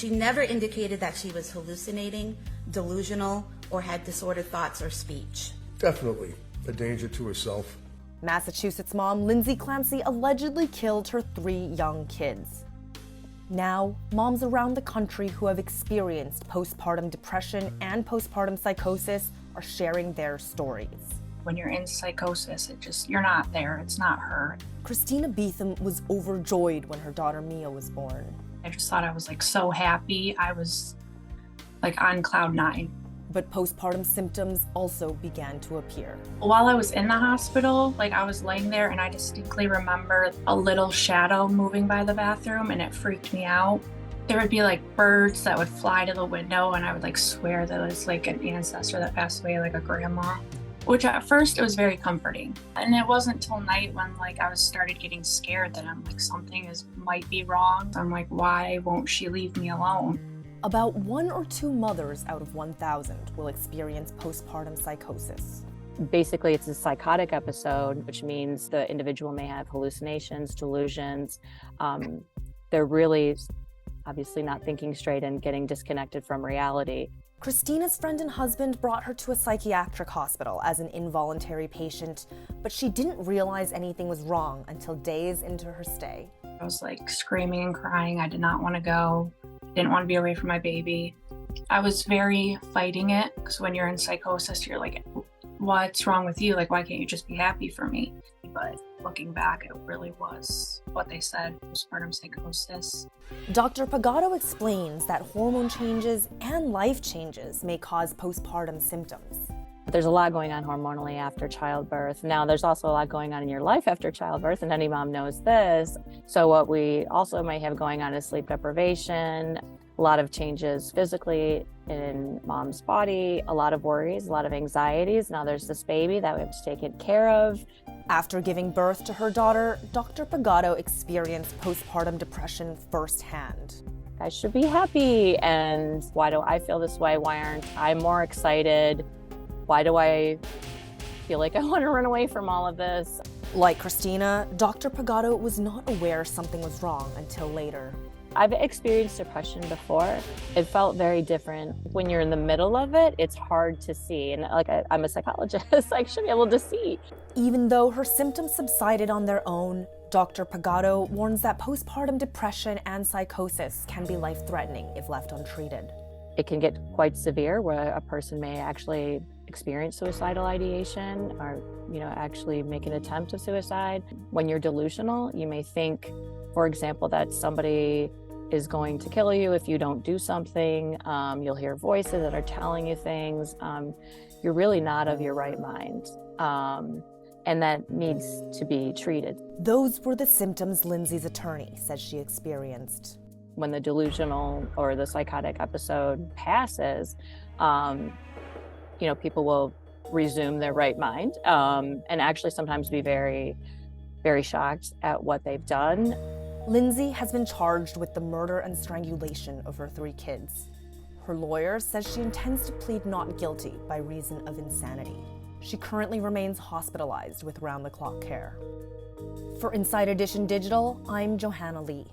She never indicated that she was hallucinating, delusional, or had disordered thoughts or speech. Definitely a danger to herself. Massachusetts mom Lindsay Clancy allegedly killed her 3 young kids. Now, moms around the country who have experienced postpartum depression and postpartum psychosis are sharing their stories. When you're in psychosis, you're not there, it's not her. Christina Betham was overjoyed when her daughter Mia was born. I just thought I was so happy. I was on cloud 9. But postpartum symptoms also began to appear. While I was in the hospital, I was laying there and I distinctly remember a little shadow moving by the bathroom and it freaked me out. There would be birds that would fly to the window and I would swear that it was an ancestor that passed away, a grandma. Which at first it was very comforting. And it wasn't till night when I started getting scared that I'm something might be wrong. I'm why won't she leave me alone? About 1 or 2 mothers out of 1,000 will experience postpartum psychosis. Basically, it's a psychotic episode, which means the individual may have hallucinations, delusions. They're really obviously not thinking straight and getting disconnected from reality. Christina's friend and husband brought her to a psychiatric hospital as an involuntary patient, but she didn't realize anything was wrong until days into her stay. I was screaming and crying. I did not want to go. Didn't want to be away from my baby. I was very fighting it because when you're in psychosis, you're what's wrong with you? Why can't you just be happy for me? But looking back, it really was what they said, postpartum psychosis. Dr. Pagato explains that hormone changes and life changes may cause postpartum symptoms. There's a lot going on hormonally after childbirth. Now, there's also a lot going on in your life after childbirth, and any mom knows this. So what we also might have going on is sleep deprivation, a lot of changes physically in mom's body, a lot of worries, a lot of anxieties. Now there's this baby that we have to take care of. After giving birth to her daughter, Dr. Pagato experienced postpartum depression firsthand. I should be happy, and why do I feel this way? Why aren't I more excited? Why do I feel like I want to run away from all of this? Like Christina, Dr. Pagato was not aware something was wrong until later. I've experienced depression before. It felt very different. When you're in the middle of it, it's hard to see. And I'm a psychologist, I should be able to see. Even though her symptoms subsided on their own, Dr. Pagato warns that postpartum depression and psychosis can be life-threatening if left untreated. It can get quite severe where a person may actually experience suicidal ideation or, actually make an attempt of suicide. When you're delusional, you may think, for example, that somebody is going to kill you if you don't do something. You'll hear voices that are telling you things. You're really not of your right mind. And that needs to be treated. Those were the symptoms Lindsay's attorney says she experienced. When the delusional or the psychotic episode passes, people will resume their right mind and actually sometimes be very, very shocked at what they've done. Lindsay has been charged with the murder and strangulation of her 3 kids. Her lawyer says she intends to plead not guilty by reason of insanity. She currently remains hospitalized with round-the-clock care. For Inside Edition Digital, I'm Johanna Lee.